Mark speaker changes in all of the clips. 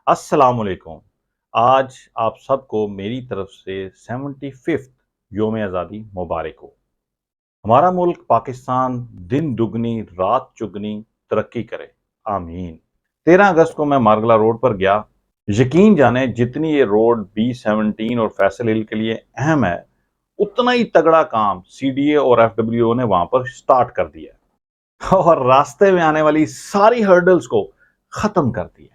Speaker 1: अस्सलामुअलैकुम। आज आप सबको मेरी तरफ से 75th योम आज़ादी मुबारक हो। हमारा मुल्क पाकिस्तान दिन दुगनी रात चुगनी तरक्की करे, आमीन। 13 अगस्त को मैं मारगला रोड पर गया। यकीन जाने जितनी ये रोड B17 और फैसल हिल के लिए अहम है, उतना ही तगड़ा काम CDA और FWO ने वहां पर स्टार्ट कर दिया है और रास्ते में आने वाली सारी हर्डल्स को खत्म कर दिया।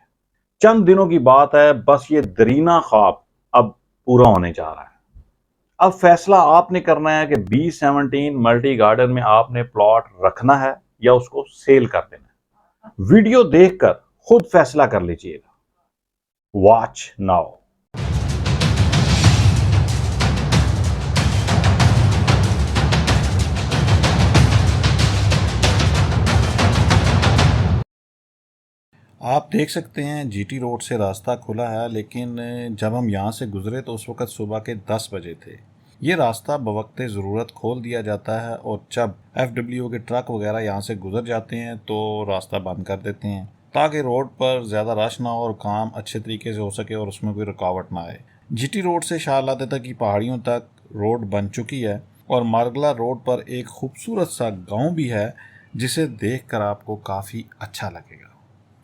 Speaker 1: चंद दिनों की बात है, बस ये दरीना ख्वाब अब पूरा होने जा रहा है। अब फैसला आपने करना है कि B17 मल्टी गार्डन में आपने प्लॉट रखना है या उसको सेल कर देना है। वीडियो देखकर खुद फैसला कर लीजिएगा। Watch now.
Speaker 2: आप देख सकते हैं जीटी रोड से रास्ता खुला है, लेकिन जब हम यहाँ से गुजरे तो उस वक्त सुबह के 10 बजे थे। ये रास्ता बवक्त ज़रूरत खोल दिया जाता है और जब एफडब्ल्यू के ट्रक वगैरह यहाँ से गुजर जाते हैं तो रास्ता बंद कर देते हैं, ताकि रोड पर ज़्यादा रश ना हो और काम अच्छे तरीके से हो सके और उसमें कोई रुकावट ना आए। जीटी रोड से शाह अलादे तक की पहाड़ियों तक रोड बन चुकी है और मारगला रोड पर एक खूबसूरत सा गाँव भी है, जिसे देख कर आपको काफ़ी अच्छा लगेगा।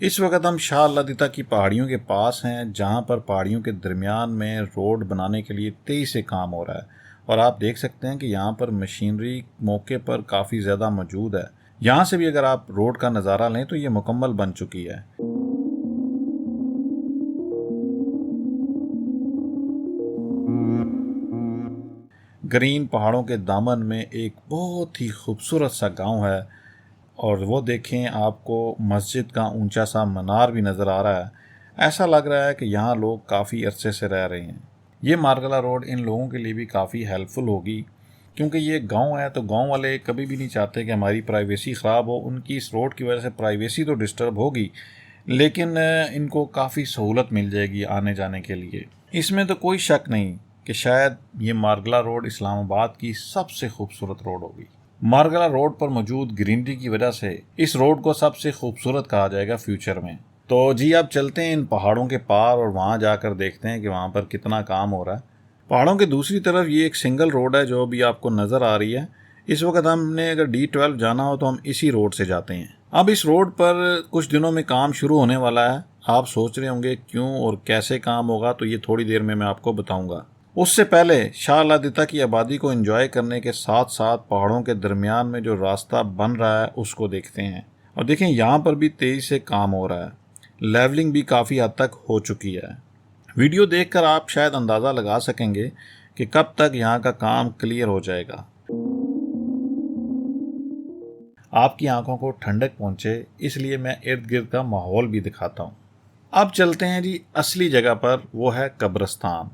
Speaker 2: इस वक्त हम शाह अलादीता की पहाड़ियों के पास हैं, जहां पर पहाड़ियों के दरमियान में रोड बनाने के लिए तेजी से काम हो रहा है और आप देख सकते हैं कि यहां पर मशीनरी मौके पर काफ़ी ज़्यादा मौजूद है। यहां से भी अगर आप रोड का नज़ारा लें तो ये मुकम्मल बन चुकी है। ग्रीन पहाड़ों के दामन में एक बहुत ही खूबसूरत सा गांव है और वो देखें, आपको मस्जिद का ऊंचा सा मीनार भी नज़र आ रहा है। ऐसा लग रहा है कि यहाँ लोग काफ़ी अरसे से रह रहे हैं। ये मारगला रोड इन लोगों के लिए भी काफ़ी हेल्पफुल होगी, क्योंकि ये गांव है तो गांव वाले कभी भी नहीं चाहते कि हमारी प्राइवेसी ख़राब हो। उनकी इस रोड की वजह से प्राइवेसी तो डिस्टर्ब होगी, लेकिन इनको काफ़ी सहूलत मिल जाएगी आने जाने के लिए। इसमें तो कोई शक नहीं कि शायद ये मारगला रोड इस्लामाबाद की सबसे खूबसूरत रोड होगी। मारगला रोड पर मौजूद ग्रीनरी की वजह से इस रोड को सबसे खूबसूरत कहा जाएगा फ्यूचर में। तो जी, अब चलते हैं इन पहाड़ों के पार और वहाँ जाकर देखते हैं कि वहाँ पर कितना काम हो रहा है। पहाड़ों के दूसरी तरफ ये एक सिंगल रोड है जो अभी आपको नज़र आ रही है। इस वक्त हमने अगर D12 जाना हो तो हम इसी रोड से जाते हैं। अब इस रोड पर कुछ दिनों में काम शुरू होने वाला है। आप सोच रहे होंगे क्यों और कैसे काम होगा, तो ये थोड़ी देर में मैं आपको बताऊंगा। उससे पहले शाह अलादीता की आबादी को एंजॉय करने के साथ साथ पहाड़ों के दरमियान में जो रास्ता बन रहा है उसको देखते हैं। और देखें, यहाँ पर भी तेज़ी से काम हो रहा है। लेवलिंग भी काफ़ी हद तक हो चुकी है। वीडियो देखकर आप शायद अंदाज़ा लगा सकेंगे कि कब तक यहाँ का काम क्लियर हो जाएगा। आपकी आंखों को ठंडक पहुँचे, इसलिए मैं इर्द गिर्द का माहौल भी दिखाता हूँ। अब चलते हैं जी असली जगह पर, वो है कब्रिस्तान।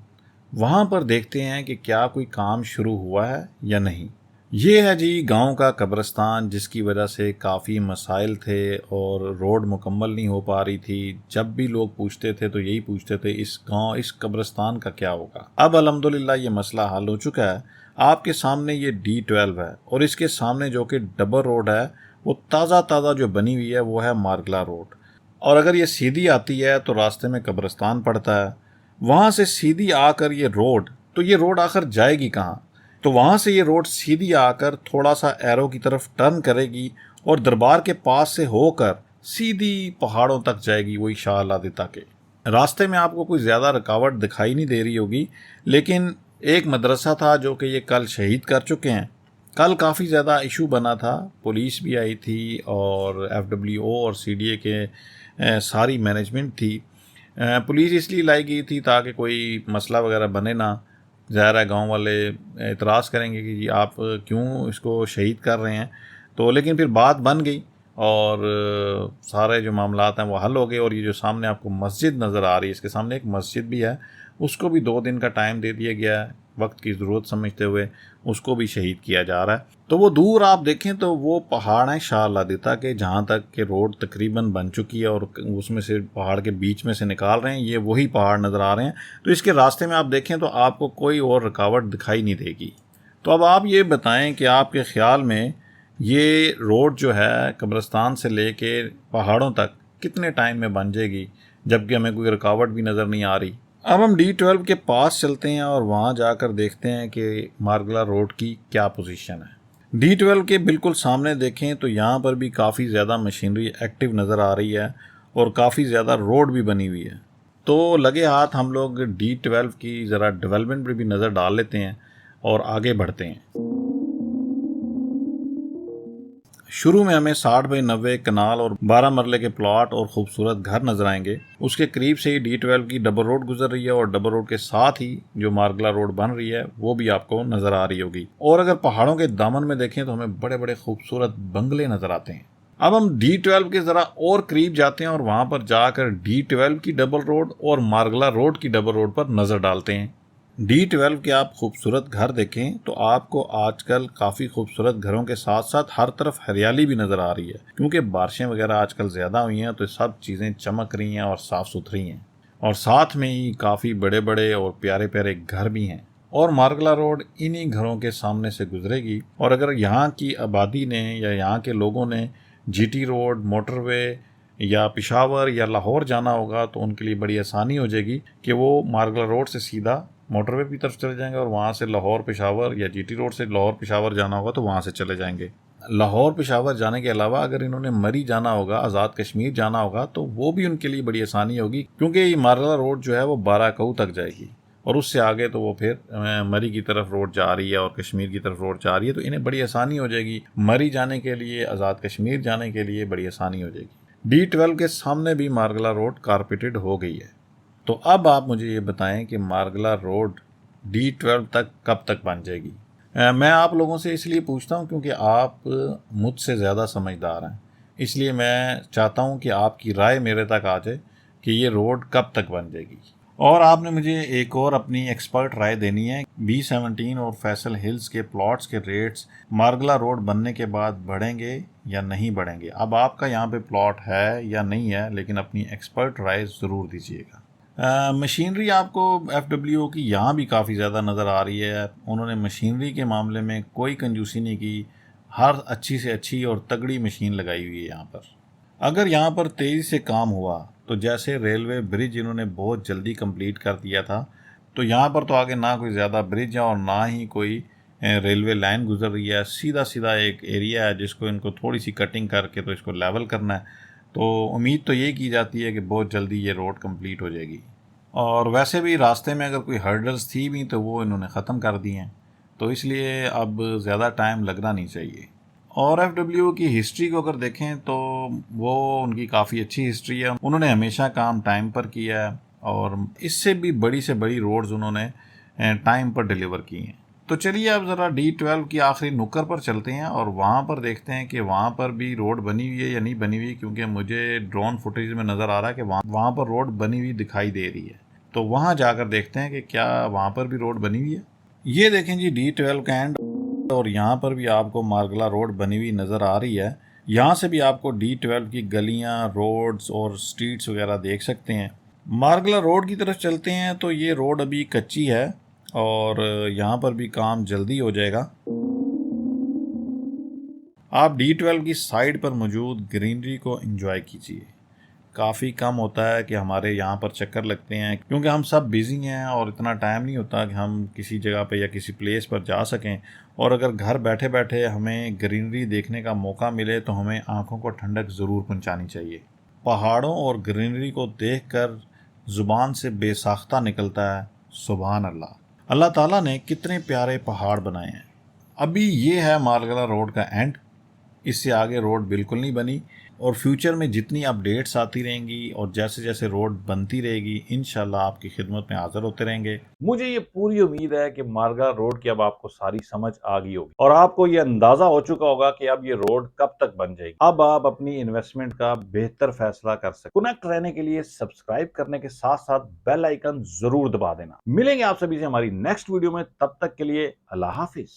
Speaker 2: वहाँ पर देखते हैं कि क्या कोई काम शुरू हुआ है या नहीं। ये है जी गांव का कब्रिस्तान, जिसकी वजह से काफ़ी मसाइल थे और रोड मुकम्मल नहीं हो पा रही थी। जब भी लोग पूछते थे तो यही पूछते थे, इस कब्रिस्तान का क्या होगा। अब अल्हम्दुलिल्लाह ये मसला हल हो चुका है। आपके सामने ये D12 है और इसके सामने जो कि डबल रोड है, वो ताज़ा ताज़ा जो बनी हुई है वो है मारगला रोड। और अगर ये सीधी आती है तो रास्ते में कब्रिस्तान पड़ता है। वहाँ से सीधी आकर ये रोड, तो ये रोड आखिर जाएगी कहाँ? तो वहाँ से ये रोड सीधी आकर थोड़ा सा एरो की तरफ टर्न करेगी और दरबार के पास से होकर सीधी पहाड़ों तक जाएगी, वही शाह अलादीता के। रास्ते में आपको कोई ज़्यादा रुकावट दिखाई नहीं दे रही होगी, लेकिन एक मदरसा था जो कि ये कल शहीद कर चुके हैं। कल काफ़ी ज़्यादा इशू बना था, पुलिस भी आई थी और FWO और CDA के सारी मैनेजमेंट थी। पुलिस इसलिए लाई गई थी ताकि कोई मसला वगैरह बने ना। ज़ाहिर है गाँव वाले एतराज़ करेंगे कि जी आप क्यों इसको शहीद कर रहे हैं। तो लेकिन फिर बात बन गई और सारे जो मामलात हैं वो हल हो गए। और ये जो सामने आपको मस्जिद नज़र आ रही है, इसके सामने एक मस्जिद भी है, उसको भी 2 दिन का टाइम दे दिया गया है। वक्त की ज़रूरत समझते हुए उसको भी शहीद किया जा रहा है। तो वो दूर आप देखें तो वो पहाड़ हैं शाह अलादीता के, जहाँ तक के रोड तकरीबन बन चुकी है और उसमें से पहाड़ के बीच में से निकाल रहे हैं, ये वही पहाड़ नज़र आ रहे हैं। तो इसके रास्ते में आप देखें तो आपको कोई और रुकावट दिखाई नहीं देगी। तो अब आप ये बताएं कि आपके ख्याल में ये रोड जो है कब्रिस्तान से लेके पहाड़ों तक कितने टाइम में बन जाएगी? जबकि हमें कोई रुकावट भी नज़र नहीं आ रही। अब हम D12 के पास चलते हैं और वहाँ जाकर देखते हैं कि मार्गला रोड की क्या पोजीशन है। D12 के बिल्कुल सामने देखें तो यहाँ पर भी काफ़ी ज़्यादा मशीनरी एक्टिव नज़र आ रही है और काफ़ी ज़्यादा रोड भी बनी हुई है। तो लगे हाथ हम लोग D12 की ज़रा डेवलपमेंट पर भी नज़र डाल लेते हैं और आगे बढ़ते हैं। शुरू में हमें 60 बाई 90 कनाल और 12 मरले के प्लॉट और खूबसूरत घर नजर आएंगे। उसके करीब से ही D12 की डबल रोड गुजर रही है और डबल रोड के साथ ही जो मार्गला रोड बन रही है वो भी आपको नजर आ रही होगी। और अगर पहाड़ों के दामन में देखें तो हमें बड़े बड़े खूबसूरत बंगले नजर आते हैं। अब हम D12 के ज़रा और करीब जाते हैं और वहाँ पर जाकर D12 की डबल रोड और मार्गला रोड की डबल रोड पर नज़र डालते हैं। D12 के आप खूबसूरत घर देखें तो आपको आजकल काफ़ी खूबसूरत घरों के साथ साथ हर तरफ हरियाली भी नज़र आ रही है, क्योंकि बारिशें वगैरह आजकल ज़्यादा हुई हैं तो सब चीज़ें चमक रही हैं और साफ़ सुथरी हैं। और साथ में ही काफ़ी बड़े बड़े और प्यारे प्यारे घर भी हैं। और मार्गला रोड इन्हीं घरों के सामने से गुजरेगी। और अगर यहाँ की आबादी ने या यहाँ के लोगों ने GT रोड, मोटरवे या पेशावर या लाहौर जाना होगा तो उनके लिए बड़ी आसानी हो जाएगी कि वो मार्गला रोड से सीधा मोटरवे की तरफ चले जाएंगे और वहाँ से लाहौर पेशावर या GT रोड से लाहौर पेशावर जाना होगा तो वहाँ से चले जाएंगे। लाहौर पेशावर जाने के अलावा अगर इन्होंने मरी जाना होगा, आज़ाद कश्मीर जाना होगा तो वो भी उनके लिए बड़ी आसानी होगी, क्योंकि ये मार्गला रोड जो है वो 12 कऊ तक जाएगी और उससे आगे तो वो फिर मरी की तरफ रोड जा रही है और कश्मीर की तरफ रोड जा रही है, तो इन्हें बड़ी आसानी हो जाएगी। मरी जाने के लिए, आज़ाद कश्मीर जाने के लिए बड़ी आसानी हो जाएगी। D12 के सामने भी मार्गला रोड कारपेटेड हो गई है। तो अब आप मुझे ये बताएं कि मार्गला रोड D12 तक कब तक बन जाएगी। मैं आप लोगों से इसलिए पूछता हूँ क्योंकि आप मुझसे ज़्यादा समझदार हैं, इसलिए मैं चाहता हूँ कि आपकी राय मेरे तक आ जाए कि ये रोड कब तक बन जाएगी। और आपने मुझे एक और अपनी एक्सपर्ट राय देनी है। B17 और फैसल हिल्स के प्लॉट्स के रेट्स मार्गला रोड बनने के बाद बढ़ेंगे या नहीं बढ़ेंगे। अब आपका यहाँ पे प्लॉट है या नहीं है, लेकिन अपनी एक्सपर्ट राय ज़रूर दीजिएगा। मशीनरी आपको FWO की यहाँ भी काफ़ी ज़्यादा नज़र आ रही है। उन्होंने मशीनरी के मामले में कोई कंजूसी नहीं की, हर अच्छी से अच्छी और तगड़ी मशीन लगाई हुई है यहाँ पर। अगर यहाँ पर तेज़ी से काम हुआ तो जैसे रेलवे ब्रिज इन्होंने बहुत जल्दी कंप्लीट कर दिया था, तो यहाँ पर तो आगे ना कोई ज़्यादा ब्रिज है और ना ही कोई रेलवे लाइन गुजर रही है। सीधा सीधा एक एरिया है जिसको इनको थोड़ी सी कटिंग करके तो इसको लेवल करना है। तो उम्मीद तो ये की जाती है कि बहुत जल्दी ये रोड कंप्लीट हो जाएगी। और वैसे भी रास्ते में अगर कोई हर्डल्स थी भी तो वो इन्होंने ख़त्म कर दी हैं, तो इसलिए अब ज़्यादा टाइम लगना नहीं चाहिए। और FWO की हिस्ट्री को अगर देखें तो वो उनकी काफ़ी अच्छी हिस्ट्री है। उन्होंने हमेशा काम टाइम पर किया है और इससे भी बड़ी से बड़ी रोड्स उन्होंने टाइम पर डिलीवर की हैं। तो चलिए अब ज़रा D12 की आखिरी नुक्कर पर चलते हैं और वहाँ पर देखते हैं कि वहाँ पर भी रोड बनी हुई है या नहीं बनी हुई, क्योंकि मुझे ड्रोन फुटेज में नज़र आ रहा है कि वहाँ पर रोड बनी हुई दिखाई दे रही है। तो वहाँ जाकर देखते हैं कि क्या वहाँ पर भी रोड बनी हुई है। ये देखें जी D12 का एंड, और यहाँ पर भी आपको मार्गला रोड बनी हुई नज़र आ रही है। यहाँ से भी आपको D12 की गलियाँ, रोड्स और स्ट्रीट्स वगैरह देख सकते हैं। मार्गला रोड की तरफ चलते हैं तो ये रोड अभी कच्ची है और यहाँ पर भी काम जल्दी हो जाएगा। आप D12 की साइड पर मौजूद ग्रीनरी को एंजॉय कीजिए। काफ़ी कम होता है कि हमारे यहाँ पर चक्कर लगते हैं, क्योंकि हम सब बिज़ी हैं और इतना टाइम नहीं होता कि हम किसी जगह पे या किसी प्लेस पर जा सकें। और अगर घर बैठे बैठे हमें ग्रीनरी देखने का मौका मिले तो हमें आँखों को ठंडक ज़रूर पहुँचानी चाहिए। पहाड़ों और ग्रीनरी को देखकर ज़ुबान से बेसाख्ता निकलता है, सुभान अल्लाह। अल्लाह ताला ने कितने प्यारे पहाड़ बनाए हैं। अभी ये है मार्गला रोड का एंड, इससे आगे रोड बिल्कुल नहीं बनी। और फ्यूचर में जितनी अपडेट्स आती रहेंगी और जैसे जैसे रोड बनती रहेगी, इंशाल्लाह आपकी खिदमत में हाजिर होते रहेंगे।
Speaker 1: मुझे ये पूरी उम्मीद है कि मार्गला रोड की अब आपको सारी समझ आ गई होगी और आपको ये अंदाजा हो चुका होगा कि अब ये रोड कब तक बन जाएगी। अब आप अपनी इन्वेस्टमेंट का बेहतर फैसला कर सकते। कनेक्ट रहने के लिए सब्सक्राइब करने के साथ साथ बेल आइकन जरूर दबा देना। मिलेंगे आप सभी से हमारी नेक्स्ट वीडियो में, तब तक के लिए अल्लाह हाफिज।